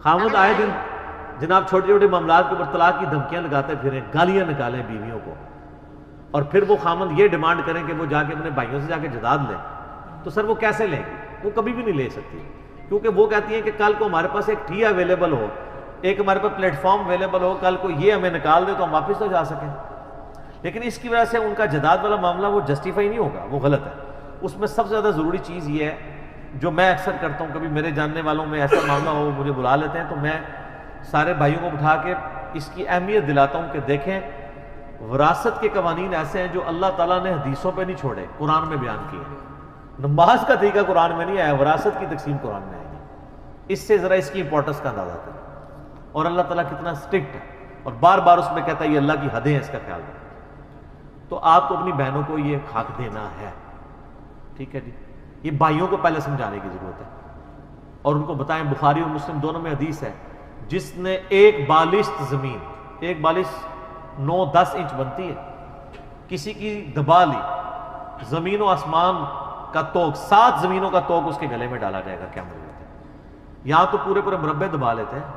خامد آئے دن جناب چھوٹے چھوٹے معاملات کے اوپر طلاق کی دھمکیاں لگاتے پھریں، گالیاں نکالیں بیویوں کو، اور پھر وہ خامد یہ ڈیمانڈ کریں کہ وہ جا کے اپنے بھائیوں سے جا کے جداد لیں، تو سر وہ کیسے لیں گی؟ وہ کبھی بھی نہیں لے سکتی، کیونکہ وہ کہتی ہیں کہ کل کو ہمارے پاس ایک ٹھی اویلیبل ہو، ایک ہمارے پاس پلیٹ فارم اویلیبل ہو، کل کو یہ ہمیں نکال دے تو ہم واپس تو جا سکیں۔ لیکن اس کی وجہ سے ان کا جداد والا معاملہ وہ جسٹیفائی نہیں ہوگا، وہ غلط ہے۔ اس میں سب سے زیادہ ضروری چیز یہ ہے جو میں اکثر کرتا ہوں، کبھی میرے جاننے والوں میں ایسا معاملہ ہو مجھے بلا لیتے ہیں تو میں سارے بھائیوں کو بٹھا کے اس کی اہمیت دلاتا ہوں کہ دیکھیں وراثت کے قوانین ایسے ہیں جو اللہ تعالیٰ نے حدیثوں پہ نہیں چھوڑے، قرآن میں بیان کیے ہیں۔ نماز کا طریقہ قرآن میں نہیں آیا، وراثت کی تقسیم قرآن میں آئی ہے۔ اس سے ذرا اس کی امپورٹنس کا اندازہ کریں، اور اللہ تعالیٰ کتنا سٹرکٹ ہے، اور بار بار اس میں کہتا ہے یہ اللہ کی حدیں ہیں، اس کا خیال رکھیں۔ تو آپ کو اپنی بہنوں کو یہ حق دینا ہے، ٹھیک ہے جی؟ یہ بھائیوں کو پہلے سمجھانے کی ضرورت ہے، اور ان کو بتائیں، بخاری اور مسلم دونوں میں حدیث ہے، جس نے ایک بالشت زمین، ایک بالشت 9-10 انچ بنتی ہے، کسی کی دبا لی، زمین و آسمان کا توق، 7 زمینوں کا توق اس کے گلے میں ڈالا جائے گا قیامت میں۔ یہاں تو پورے پورے مربع دبا لیتے ہیں۔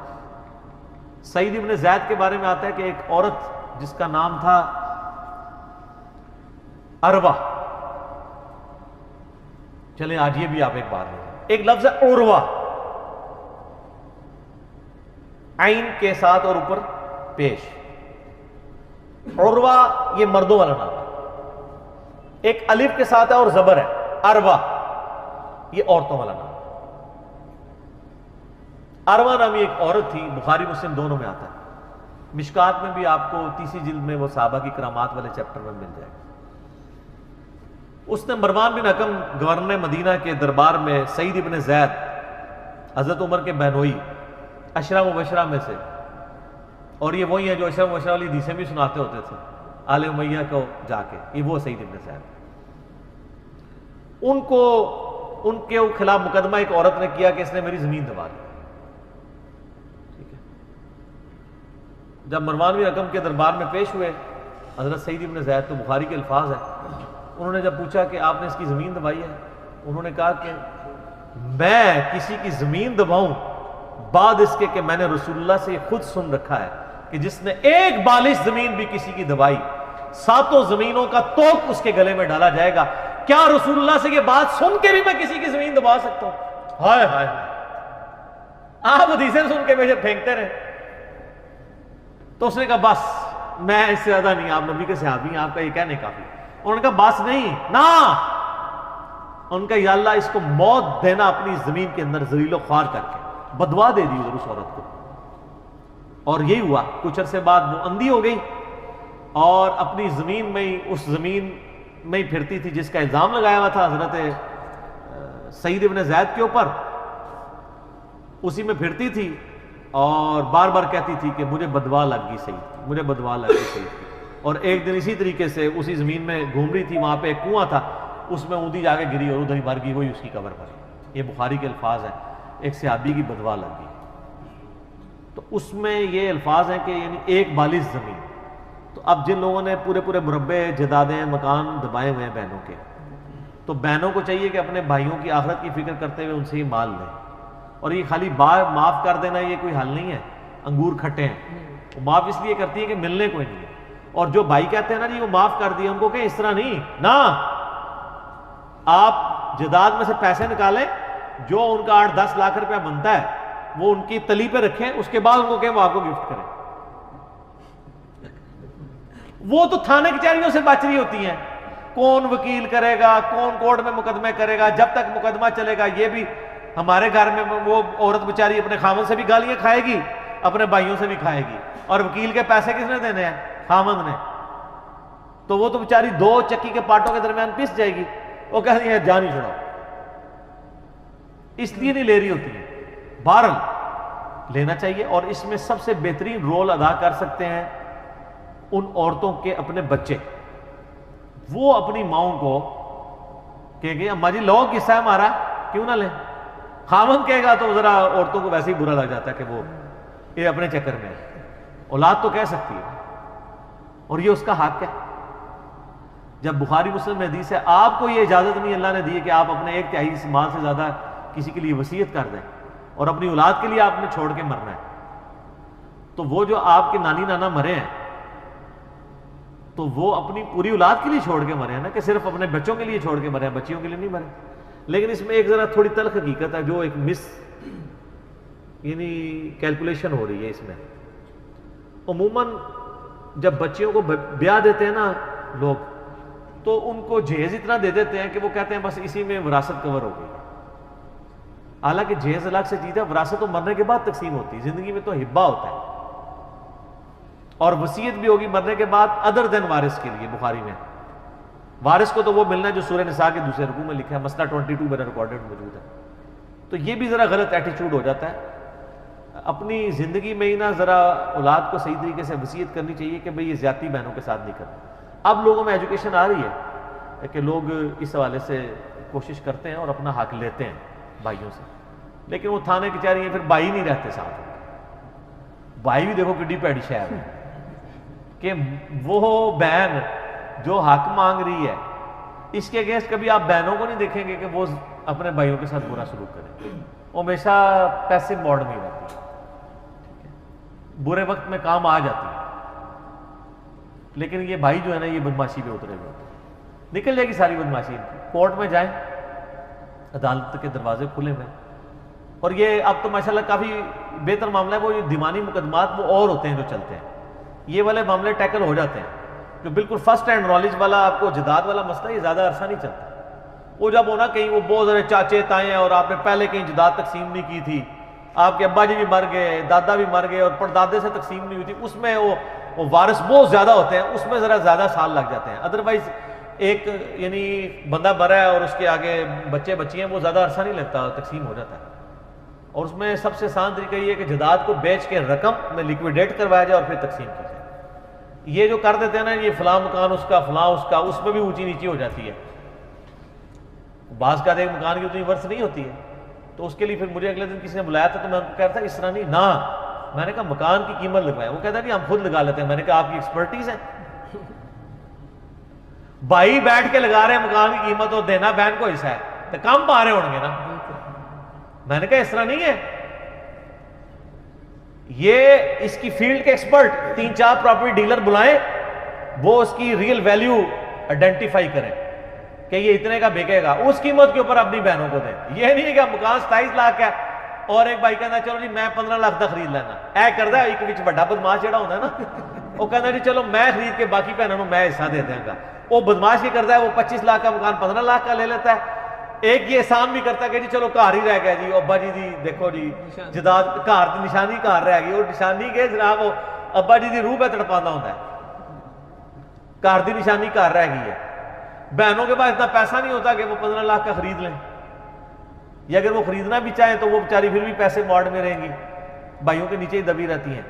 سعید ابن زید کے بارے میں آتا ہے کہ ایک عورت جس کا نام تھا اروا، چلیں آج یہ بھی آپ ایک بار لیں، ایک لفظ ہے عروہ، عین کے ساتھ اور اوپر پیش، عروہ یہ مردوں والا نام ہے، ایک الف کے ساتھ ہے اور زبر ہے، اروا یہ عورتوں والا نام ہے۔ اروا نامی ایک عورت تھی، بخاری مسلم دونوں میں آتا ہے، مشکات میں بھی آپ کو 30 جلد میں وہ صحابہ کی کرامات والے چیپٹر میں مل جائے گا۔ اس نے مروان بن حکم گورنر مدینہ کے دربار میں سعید ابن زید حضرت عمر کے بہنوئی، عشرہ مبشرہ میں سے، اور یہ وہی ہیں جو عشرہ مبشرہ والی حدیثیں بھی سناتے ہوتے تھے آل امیہ کو جا کے، یہ وہ سعید ابن زید، ان کے خلاف مقدمہ ایک عورت نے کیا کہ اس نے میری زمین دبا لی، ٹھیک ہے؟ جب مروان بن حکم کے دربار میں پیش ہوئے حضرت سعید ابن زید، تو بخاری کے الفاظ ہیں، انہوں نے جب پوچھا کہ آپ نے اس کی زمین دبائی ہے، انہوں نے کہا کہ میں کسی کی زمین دباؤں بعد اس کے کہ میں نے رسول اللہ سے یہ خود سن رکھا ہے کہ جس نے ایک بالش زمین بھی کسی کی دبائی 7 زمینوں کا توق اس کے گلے میں ڈالا جائے گا، کیا رسول اللہ سے یہ بات سن کے بھی میں کسی کی زمین دبا سکتا ہوں؟ ہائے ہائے، آپ حدیثیں سن کے مجھے پھینکتے رہے۔ تو اس نے کہا بس میں اس سے زیادہ نہیں، آپ نبی کے صحابی ہیں، آپ کا یہ کہنے کافی۔ انہوں نے کہا بس نہیں نا، ان کا یا اللہ اس کو موت دینا اپنی زمین کے اندر ذلیل و خوار کر کے، بدوا دے دی ادھر اس عورت کو، اور یہی ہوا۔ کچھ عرصے بعد وہ اندھی ہو گئی اور اپنی زمین میں ہی، اس زمین میں ہی پھرتی تھی جس کا الزام لگایا ہوا تھا حضرت سعید ابن زید کے اوپر، اسی میں پھرتی تھی اور بار بار کہتی تھی کہ مجھے بدوا لگ گئی سعید، مجھے بدوا لگ گئی سعید کی۔ اور ایک دن اسی طریقے سے اسی زمین میں گھوم رہی تھی، وہاں پہ ایک کنواں تھا، اس میں اونی جا کے گری اور ادھر ہی مر گئی، وہی اس کی قبر پر۔ یہ بخاری کے الفاظ ہیں، ایک صحابی کی بدوا لگ گئی۔ تو اس میں یہ الفاظ ہیں کہ یعنی ایک بالش زمین۔ تو اب جن لوگوں نے پورے پورے مربع جدادیں مکان دبائے ہوئے ہیں بہنوں کے، تو بہنوں کو چاہیے کہ اپنے بھائیوں کی آخرت کی فکر کرتے ہوئے ان سے ہی مال لیں، اور یہ خالی معاف کر دینا یہ کوئی حل نہیں ہے۔ انگور کھٹے ہیں، وہ معاف اس لیے کرتی ہے کہ ملنے کوئی نہیں ہے، اور جو بھائی کہتے ہیں نا جی وہ معاف کر دیا، ان کو کہ اس طرح نہیں نا، آپ جداد میں سے پیسے نکالیں، جو ان کا 8-10 لاکھ روپیہ بنتا ہے وہ ان کی تلی پہ رکھیں، اس کے بعد ان کو کہیں وہ آپ کو گفٹ کریں۔ وہ تو تھانے کچہریوں سے بچ رہی ہوتی ہیں، کون وکیل کرے گا، کون کورٹ میں مقدمے کرے گا، جب تک مقدمہ چلے گا یہ بھی ہمارے گھر میں وہ عورت بیچاری اپنے خامن سے بھی گالیاں کھائے گی، اپنے بھائیوں سے بھی کھائے گی، اور وکیل کے پیسے کس نے دینے ہیں؟ خامن نے۔ تو وہ تو بیچاری 2 چکی کے پاٹوں کے درمیان پس جائے گی، وہ کہتی ہے جان ہی چھڑاؤ، اس لیے نہیں لے رہی ہوتی ہے۔ بہرحال لینا چاہیے، اور اس میں سب سے بہترین رول ادا کر سکتے ہیں ان عورتوں کے اپنے بچے۔ وہ اپنی ماؤں کو کہے گے اماں جی لو قصہ ہے ہمارا، کیوں نہ لیں؟ خامن کہے گا تو ذرا عورتوں کو ویسے ہی برا لگ جاتا ہے کہ وہ یہ اپنے چکر میں ہے۔ اولاد تو کہہ سکتی ہے، اور یہ اس کا حق ہے۔ جب بخاری مسلم میں حدیث ہے، آپ کو یہ اجازت نہیں اللہ نے دی ہے کہ آپ اپنے 1/3 مال سے زیادہ کسی کے لیے وصیت کر دیں، اور اپنی اولاد کے لیے آپ نے چھوڑ کے مرنا ہے. تو وہ جو آپ کے نانی نانا مرے ہیں تو وہ اپنی پوری اولاد کے لیے چھوڑ کے مرے ہیں نا, کہ صرف اپنے بچوں کے لیے چھوڑ کے مرے ہیں, بچیوں کے لیے نہیں مرے. لیکن اس میں ایک ذرا تھوڑی تلخ حقیقت ہے, جو ایک یعنی کیلکولیشن ہو رہی ہے اس میں. عموماً جب بچیوں کو بیاہ دیتے ہیں نا لوگ, تو ان کو جہیز اتنا دے دیتے ہیں کہ وہ کہتے ہیں بس اسی میں وراثت کور ہو گئی. حالانکہ جہیز الگ سے چیز ہے, وراثت تو مرنے کے بعد تقسیم ہوتی ہے, زندگی میں تو ہبہ ہوتا ہے. اور وصیت بھی ہوگی مرنے کے بعد ادر دین وارث کے لیے. بخاری میں وارث کو تو وہ ملنا ہے جو سورہ نساء کے دوسرے رکوع میں لکھا ہے, مسئلہ 22 میں ریکارڈڈ موجود ہے. تو یہ بھی ذرا غلط ایٹیچیوڈ ہو جاتا ہے. اپنی زندگی میں ہی نا ذرا اولاد کو صحیح طریقے سے وصیت کرنی چاہیے کہ بھئی یہ زیادتی بہنوں کے ساتھ نہیں کرنا. اب لوگوں میں ایجوکیشن آ رہی ہے کہ لوگ اس حوالے سے کوشش کرتے ہیں اور اپنا حق لیتے ہیں بھائیوں سے, لیکن وہ تھانے کی چاہ رہی ہیں, پھر بھائی نہیں رہتے ساتھ. بھائی بھی دیکھو کڈی پیڑی شہر ہے کہ وہ بہن جو حق مانگ رہی ہے اس کے اگینسٹ کبھی آپ بہنوں کو نہیں دیکھیں گے کہ وہ اپنے بھائیوں کے ساتھ برا سلوک کریں. وہ ہمیشہ پیسے موڈ میں ہی رہتی ہے, برے وقت میں کام آ جاتی ہے. لیکن یہ بھائی جو ہے نا یہ بدماشی پہ اترے ہوئے ہوتے ہیں. نکل جائے گی ساری بدماشی. کورٹ میں جائیں, عدالت کے دروازے کھلے ہوئے, اور یہ اب تو ماشاءاللہ کافی بہتر معاملہ ہے. وہ یہ دیوانی مقدمات وہ اور ہوتے ہیں جو چلتے ہیں, یہ والے معاملے ٹیکل ہو جاتے ہیں. جو بالکل فرسٹ ہینڈ نالج والا آپ کو جداد والا مسئلہ, یہ زیادہ عرصہ نہیں چلتا. وہ جب ہونا کہیں وہ بہت سارے چاچے تائیں ہیں اور آپ نے پہلے کہیں جداد تقسیم نہیں کی تھی, آپ کے ابا جی بھی مر گئے, دادا بھی مر گئے اور پردادے سے تقسیم نہیں ہوئی تھی, اس میں وہ وارث بہت زیادہ ہوتے ہیں, اس میں ذرا زیادہ سال لگ جاتے ہیں. ادروائز ایک یعنی بندہ مرا ہے اور اس کے آگے بچے بچی ہیں, وہ زیادہ عرصہ نہیں لگتا, تقسیم ہو جاتا ہے. اور اس میں سب سے آسان طریقہ یہ ہے کہ جداد کو بیچ کے رقم میں لیکویڈیٹ کروایا جائے اور پھر تقسیم کی جائے. یہ جو کر دیتے ہیں نا, یہ فلاں مکان اس کا, فلاں اس کا, اس میں بھی اونچی نیچی ہو جاتی ہے. بعض کا ایک مکان کی اتنی ورث نہیں ہوتی ہے. تو اس کے لیے پھر مجھے اگلے دن کسی نے بلایا تھا, تو میں ان کو کہہ رہا تھا اس طرح نہیں نا. میں نے کہا مکان کی قیمت لگوائے. وہ کہتا ہے نہیں ہم خود لگا لیتے ہیں. میں نے کہا آپ کی ایکسپرٹیز ہے, بھائی بیٹھ کے لگا رہے ہیں مکان کی قیمت, اور دینا بہن کو حصہ ہے, تو کم پا رہے ہوں گے نا. میں نے کہا اس طرح نہیں ہے. یہ اس کی فیلڈ کے ایکسپرٹ 3-4 پراپرٹی ڈیلر بلائیں, وہ اس کی ریئل ویلیو آئیڈینٹیفائی کریں کہ یہ اتنے کا بکے گا, اس قیمت کے اوپر اپنی بہنوں کو دیں. یہ نہیں کہ مکان 27 لاکھ ہے اور ایک بھائی کہنا چلو جی میں 15 لاکھ کا خرید لینا. اے کردا ہے ایک وچ بڑا بدماش جڑا ہوندا ہے نا, وہ کہنا جی چلو میں خرید کے باقی بہنوں کو میں حصہ دے دیں گا. وہ بدماش یہ کرتا ہے, وہ 25 لاکھ کا مکان 15 لاکھ کا لے لیتا ہے. ایک یہ احسان بھی کرتا ہے کہ جی چلو گھر ہی رہ گیا جی, ابا جی دی دیکھو جی جداد گھر دی نشانی گھر رہ گئی. اور نشانی کے جناب وہ ابا جی دی روح پہ تڑپانا ہوتا ہے, گھر دی نشانی گھر رہ گئی ہے. بہنوں کے پاس اتنا پیسہ نہیں ہوتا کہ وہ 15 لاکھ کا خرید لیں, یا اگر وہ خریدنا بھی چاہیں تو وہ بیچاری پھر بھی پیسے موڑ میں رہیں گی, بھائیوں کے نیچے ہی دبی رہتی ہیں.